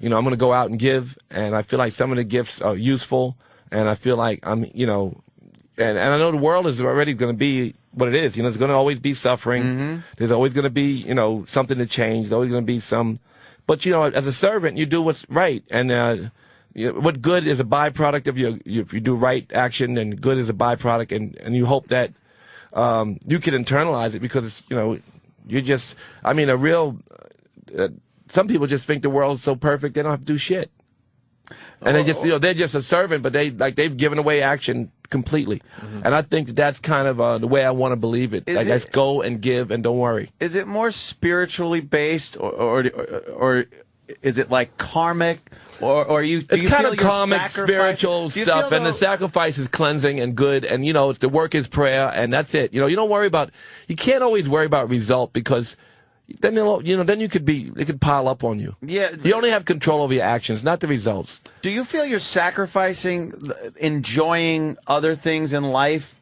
I'm going to go out and give, and I feel like some of the gifts are useful, and I feel like I'm, and I know the world is already going to be what it is. There's going to always be suffering. Mm-hmm. There's always going to be, something to change. There's always going to be some. But, as a servant, you do what's right. And what good is a byproduct of if you do right action, and good is a byproduct. And you hope that you can internalize it because, you're just, a real, some people just think the world is so perfect they don't have to do shit. And they just, they're just a servant, but they've given away action completely. Mm-hmm. And I think that's kind of the way I want to believe it. Just go and give and don't worry. Is it more spiritually based, or is it like karmic, or you? It's kind of karmic, spiritual stuff, and the sacrifice is cleansing and good, and it's the work is prayer, and that's it. You don't worry about. You can't always worry about result because. Then then it could pile up on you. Yeah, you only have control over your actions, not the results. Do you feel you're sacrificing enjoying other things in life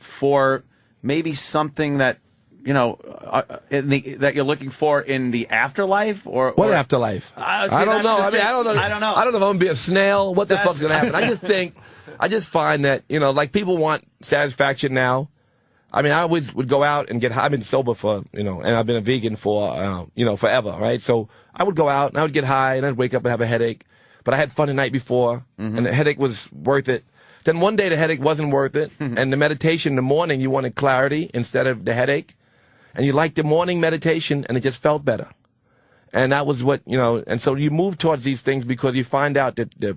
for maybe something that that you're looking for in the afterlife, or what afterlife? I don't know. I don't know. I don't know if I'm gonna be a snail. What the fuck's gonna happen? I just find that like people want satisfaction now. I always would go out and get high. I've been sober for, and I've been a vegan for, forever, right? So I would go out and I would get high and I'd wake up and have a headache. But I had fun the night before and the headache was worth it. Then one day the headache wasn't worth it. And the meditation in the morning, you wanted clarity instead of the headache. And you liked the morning meditation and it just felt better. And that was what, and so you move towards these things because you find out that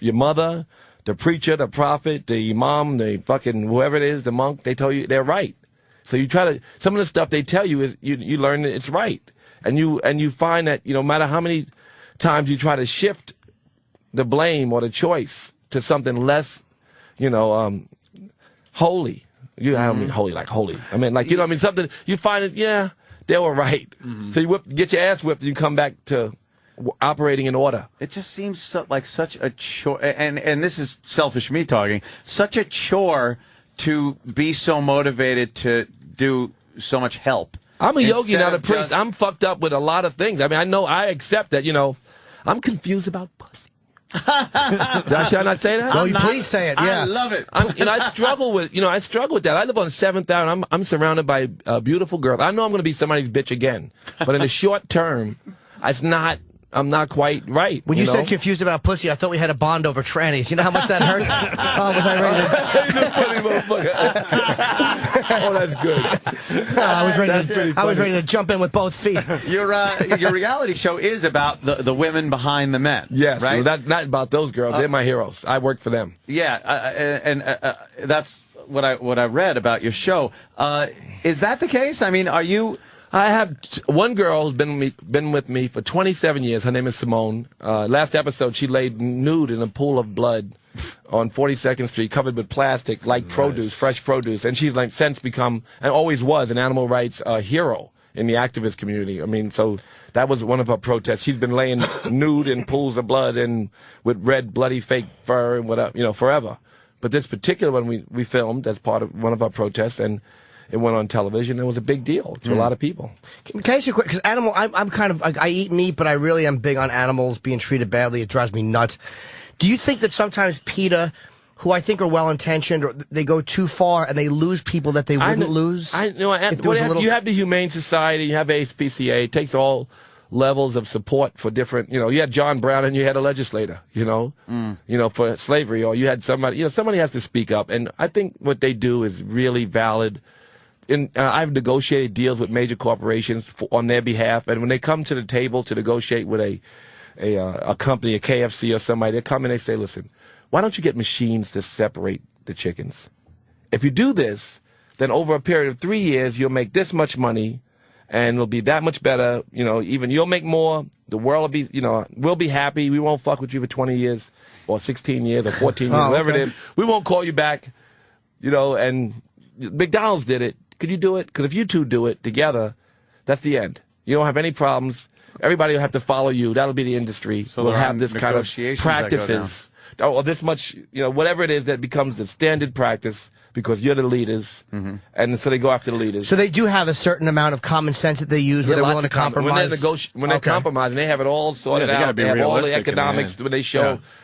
your mother, the preacher, the prophet, the imam, the fucking whoever it is, the monk, they tell you they're right. So you try to, some of the stuff they tell you is, you learn that it's right. And you find that, no matter how many times you try to shift the blame or the choice to something less, holy. I don't mean holy like holy. I mean, something, you find it, yeah, they were right. Mm-hmm. So you get your ass whipped and you come back to operating in order. It just seems like such a chore, and this is selfish me talking, such a chore to be so motivated to do so much help. I'm a yogi, not a priest. I'm fucked up with a lot of things. I accept that, I'm confused about pussy. Should I not say that? Well, please say it. Yeah, I love it. I struggle with, that. I live on 7th Avenue. I'm surrounded by beautiful girls. I know I'm going to be somebody's bitch again, but in the short term, I'm not quite right. When you said confused about pussy, I thought we had a bond over trannies. You know how much that hurt? Oh, was I ready to... He's a funny motherfucker. Oh, that's good. I was ready to jump in with both feet. Your reality show is about the women behind the men. Yes, right? So that's not about those girls. They're my heroes. I work for them. Yeah, and that's what I read about your show. Is that the case? Are you... I have one girl who's been with me for 27 years. Her name is Simone. Last episode, she laid nude in a pool of blood on 42nd Street, covered with plastic, like produce, fresh produce. And she's since become, and always was, an animal rights hero in the activist community. So that was one of her protests. She's been laying nude in pools of blood and with red, bloody, fake fur and whatever, forever. But this particular one we filmed as part of one of our protests, and it went on television. It was a big deal to a lot of people. Can I ask you a quick? Because I'm kind of, I eat meat, but I really am big on animals being treated badly. It drives me nuts. Do you think that sometimes PETA, who I think are well-intentioned, or they go too far and they lose people that they wouldn't lose? You have the Humane Society, you have ASPCA. It takes all levels of support for different, you had John Brown and you had a legislator, for slavery, or you had somebody, somebody has to speak up. And I think what they do is really valid. I've negotiated deals with major corporations on their behalf, and when they come to the table to negotiate with a company, a KFC or somebody, they come and they say, listen, why don't you get machines to separate the chickens? If you do this, then over a period of 3 years, you'll make this much money, and it'll be that much better. Even you'll make more. The world will be, we'll be happy. We won't fuck with you for 20 years or 16 years or 14 years, whatever it is. We won't call you back, and McDonald's did it. Could you do it? Because if you two do it together, that's the end. You don't have any problems. everybody will have to follow you. That'll be the industry. So we'll there have are this kind of negotiations that go practices. Or this much, whatever it is that becomes the standard practice because you're the leaders, and so they go after the leaders. So they do have a certain amount of common sense that they use where they're willing to compromise. When they compromise, and they have it all sorted out, they have all the economics. When they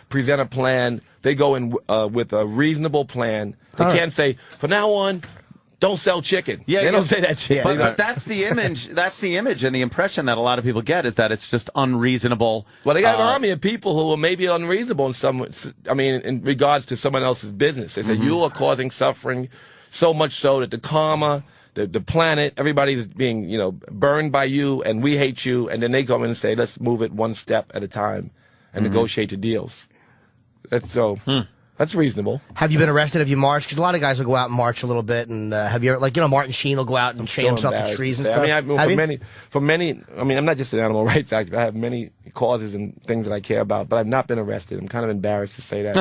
present a plan, they go in with a reasonable plan. They can't say, from now on, don't sell chicken. Yeah, they don't say that shit. But that's the image. That's the image and the impression that a lot of people get is that it's just unreasonable. Well, they got an army of people who are maybe unreasonable in some. I mean, in regards to someone else's business. They say you are causing suffering, so much so that the karma, the planet, everybody is being burned by you, and we hate you. And then they come in and say, let's move it one step at a time and negotiate the deals. That's so. That's reasonable. Have you been arrested? Have you marched? Because a lot of guys will go out and march a little bit. And have you ever, Martin Sheen will go out and chain himself to trees and stuff? I mean, for many, I'm not just an animal rights activist. I have many causes and things that I care about, but I've not been arrested. I'm kind of embarrassed to say that.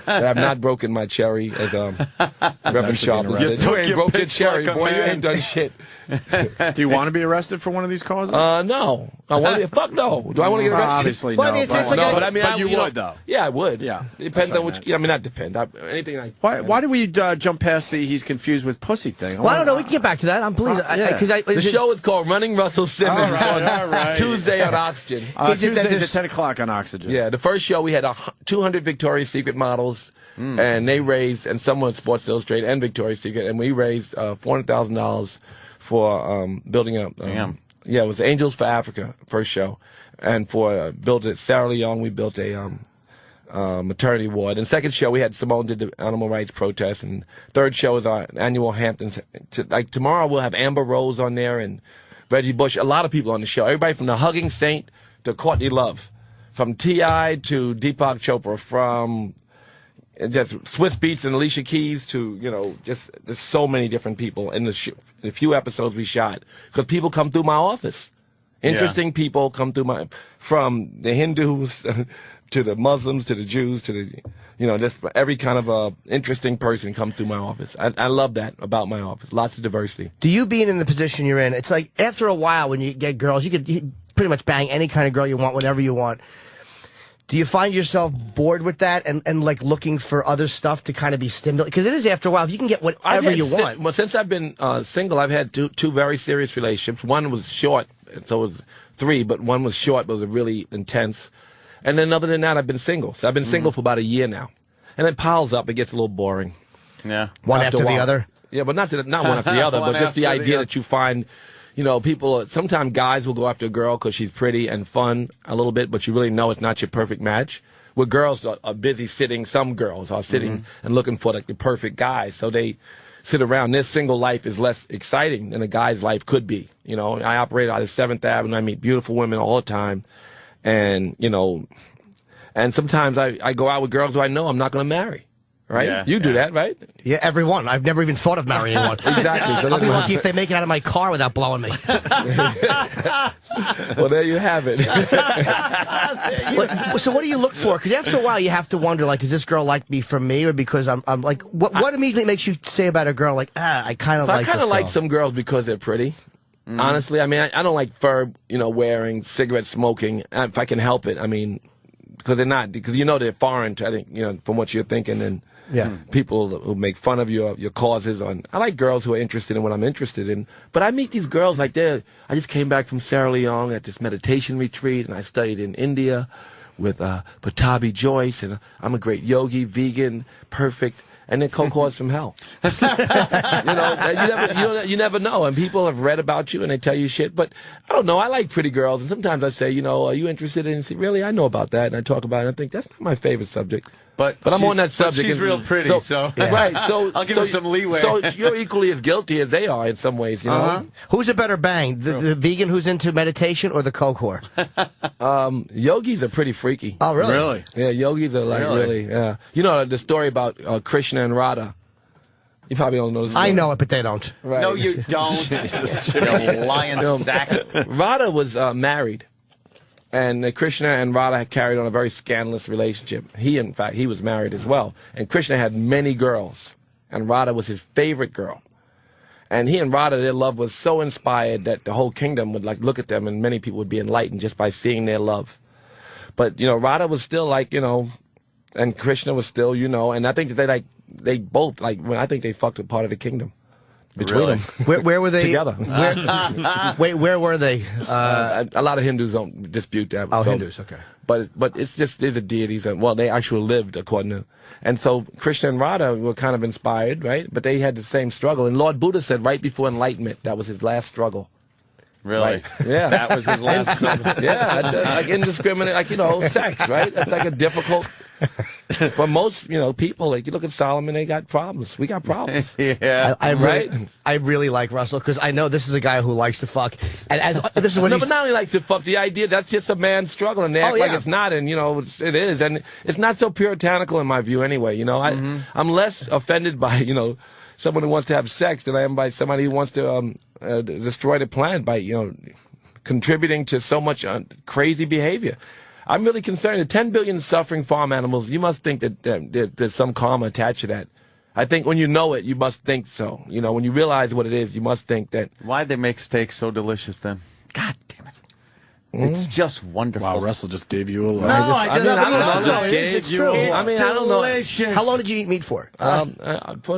That I've not broken my cherry, as Reverend Sharp said. You ain't broke your cherry, boy. You ain't done shit. Do you want to be arrested for one of these causes? No. I want to be. Fuck no. Do I want to get arrested? Obviously, well, no. I mean, But you would, though. Yeah, I would. Yeah. Depends on which. I mean, not depend. Anything like. Why do we jump past the he's confused with pussy thing? Well, I don't know. We can get back to that. I'm pleased. The show is called Running Russell Simmons. All right. Tuesday on Oxygen. Tuesdays at 10 o'clock on Oxygen. Yeah, the first show we had 200 Victoria's Secret models, and they raised, and someone Sports Illustrated and Victoria's Secret, and we raised $400,000 for building up. Yeah, it was Angels for Africa, first show, and for built at Sierra Leone, we built a maternity ward. And second show, we had Simone did the animal rights protest, and third show is our annual Hamptons. Like tomorrow, we'll have Amber Rose on there and Reggie Bush. A lot of people on the show. Everybody from the Hugging Saint to Courtney Love, from T.I. to Deepak Chopra, from just Swiss Beats and Alicia Keys to just there's so many different people in the few episodes we shot because people come through my office. Interesting people come through from the Hindus to the Muslims to the Jews to the just every kind of interesting person comes through my office. I love that about my office. Lots of diversity. Do you being in the position you're in? It's like after a while when you get girls, you could pretty much bang any kind of girl you want, whenever you want. Do you find yourself bored with that and like looking for other stuff to kind of be stimulated? Because it is after a while. If you can get whatever you want. Well, since I've been single, I've had two very serious relationships. One was short, so it was 3, but one was short, but was really intense. And then other than that, I've been single. So I've been single for about a year now. And it piles up. It gets a little boring. Yeah. One after the other? Yeah, but not one after the other, but just the idea that you find... people, sometimes guys will go after a girl because she's pretty and fun a little bit, but you really know it's not your perfect match. Where girls are busy sitting, some girls are sitting and looking for the perfect guy. So they sit around. Their single life is less exciting than a guy's life could be. I operate out of 7th Avenue. I meet beautiful women all the time. And, and sometimes I go out with girls who I know I'm not going to marry. Right? Yeah, you do that, right? Yeah, everyone. I've never even thought of marrying one. Exactly. So I'll be lucky if they make it out of my car without blowing me. Well, there you have it. So what do you look for? Because after a while, you have to wonder, like, does this girl like me for me, or because I'm like, what immediately makes you say about a girl, like, I kind of like this girl? I kind of like some girls because they're pretty. Honestly, I mean, I don't like fur, wearing, cigarette smoking, if I can help it. I mean, because they're not, because they're foreign to, I think, from what you're thinking, and people who make fun of your causes. I like girls who are interested in what I'm interested in, but I meet these girls like I just came back from Sierra Leone at this meditation retreat, and I studied in India with Patabi Joyce, and I'm a great yogi, vegan, perfect. And then co-cause from hell. You never know. And people have read about you and they tell you shit. But I don't know. I like pretty girls. And sometimes I say, are you interested in? Really, I know about that. And I talk about it. And I think that's not my favorite subject. But I'm on that subject. She's real pretty, right. So I'll give her some leeway. So you're equally as guilty as they are in some ways. Who's a better bang, the vegan who's into meditation or the coke whore? Yogis are pretty freaky. Oh, really? Really? Yeah, yogis are really. Yeah. You know the story about Krishna and Radha. You probably don't know this. I know it, but they don't. Right. No, you don't. You lion sack. Radha was married. And Krishna and Radha had carried on a very scandalous relationship. In fact, he was married as well. And Krishna had many girls. And Radha was his favorite girl. And he and Radha, their love was so inspired that the whole kingdom would like look at them, and many people would be enlightened just by seeing their love. But Radha was still like and Krishna was still and I think that they both I think they fucked a part of the kingdom. Between them. Where were they together? Where were they? A lot of Hindus don't dispute that. Oh, Hindus, okay. But it's just these are deities, and they actually lived according to. And so Krishna and Radha were kind of inspired, right? But they had the same struggle. And Lord Buddha said right before enlightenment that was his last struggle. Really? Right. Yeah. That was his last struggle. Yeah, it's like indiscriminate, sex, right? It's like a difficult. For most, people, like you look at Solomon, they got problems. We got problems. Yeah. I really like Russell because I know this is a guy who likes to fuck. And this is what but not only likes to fuck. The idea that's just a man struggling. They act like it's not, and it is, and it's not so puritanical in my view anyway. I'm less offended by someone who wants to have sex than I am by somebody who wants to destroy the planet by contributing to so much crazy behavior. I'm really concerned. The 10 billion suffering farm animals, you must think that there's some karma attached to that. I think when you know it, you must think so. When you realize what it is, you must think that. Why'd they make steak so delicious then? God damn it. It's just wonderful. Wow, Russell just gave you a lot. I don't know. It's true. I don't know. How long did you eat meat for? Up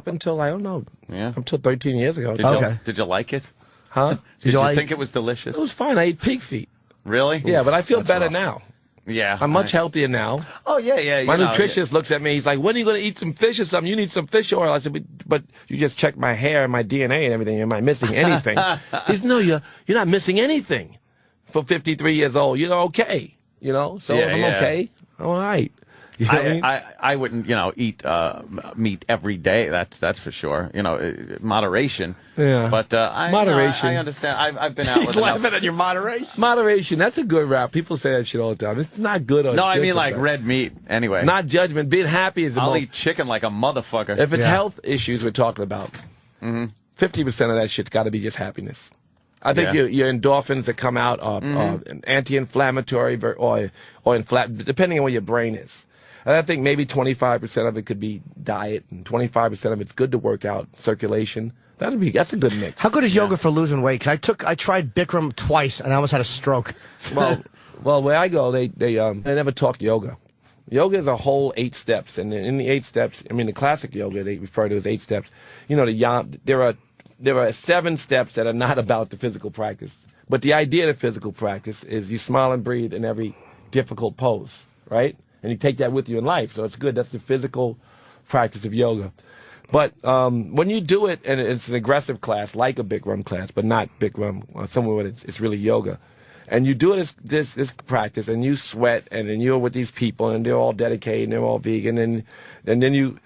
until, I don't know. Yeah. Up until 13 years ago. Did you like it? Huh? Did you think it was delicious? It was fine. I ate pig feet. Really? Yeah, but I feel better now. Yeah. I'm much healthier now. Oh, yeah. My nutritionist looks at me. He's like, when are you going to eat some fish or something? You need some fish oil. I said, but you just checked my hair and my DNA and everything. Am I missing anything? He said, no, you're not missing anything for 53 years old. You're okay. So if I'm okay, I'm all right. You know what I mean? I wouldn't, eat meat every day. That's for sure. Moderation. Yeah. But moderation. I understand. I've been out. He's laughing at your moderation. Moderation. That's a good rap. People say that shit all the time. It's not good. No, I mean like red meat. Anyway. Not judgment. Being happy is the I'll most. eat chicken like a motherfucker. If it's health issues we're talking about, 50% of that shit's got to be just happiness. I think your endorphins that come out are anti-inflammatory or depending on where your brain is. And I think maybe 25% of it could be diet, and 25% of it's good to work out, circulation. That's a good mix. How good is yoga for losing weight? Because I tried Bikram twice and I almost had a stroke. Well, where I go, they never talk yoga. Yoga is a whole 8 steps, and in the 8 steps, the classic yoga they refer to as 8 steps. There are 7 steps that are not about the physical practice, but the idea of the physical practice is you smile and breathe in every difficult pose, right? And you take that with you in life, so it's good. That's the physical practice of yoga. But when you do it, and it's an aggressive class, like a Bikram class, but not Bikram, somewhere where it's really yoga, and you do it as this practice, and you sweat, and then you're with these people, and they're all dedicated, and they're all vegan, and then you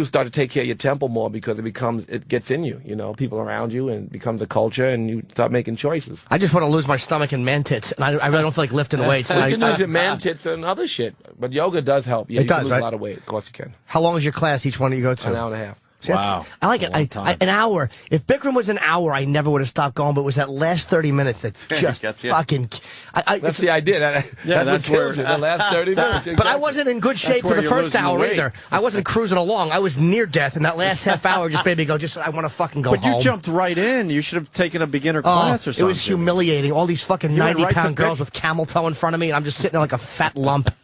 start to take care of your temple more because it gets in you, people around you, and it becomes a culture, and you start making choices. I just want to lose my stomach and man tits, and I really don't feel like lifting weights. You can lose your man tits and other shit, but yoga does help. Yeah, it you does, can lose right? a lot of weight. Of course you can. How long is your class, each one you go to? An hour and a half. Wow. I like it. An hour. If Bikram was an hour, I never would have stopped going, but it was that last 30 minutes that just fucking... That's the idea. That's what kills it, the last 30 minutes. Exactly. But I wasn't in good shape for the first hour either. I wasn't cruising along. I was near death, and that last half hour just made me go, I want to fucking go home. But you jumped right in. You should have taken a beginner class or something. It was humiliating. All these fucking 90-pound girls with camel toe in front of me, and I'm just sitting there like a fat lump.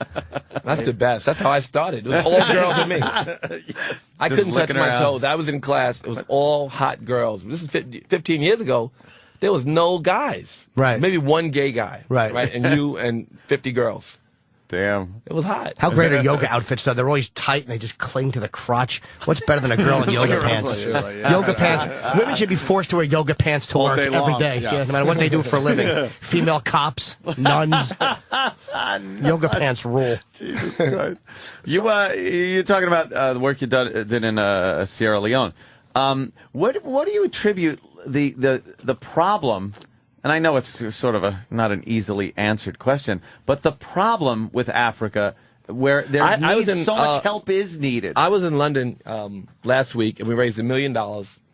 That's the best. That's how I started. It was all girls with me. Yes. I couldn't touch my toes. I was in class. It was all hot girls. This is 15 years ago. There was no guys. Right. Maybe one gay guy. Right. And you and 50 girls. Damn. It was hot. How great are yoga outfits, though? They're always tight, and they just cling to the crotch. What's better than a girl in yoga pants? Yoga pants. Women should be forced to wear yoga pants to work every day. Yeah, no matter what they do for a living. Female cops, nuns. Yoga pants rule. Jesus Christ. You're talking about the work you did in Sierra Leone. What do you attribute the problem? And I know it's sort of not an easily answered question, but the problem with Africa, where so much help is needed. I was in London last week, and we raised $1 million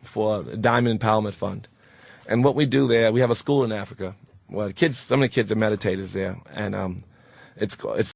for a Diamond Empowerment Fund. And what we do there, we have a school in Africa. Well, some of the kids are meditators there, and it's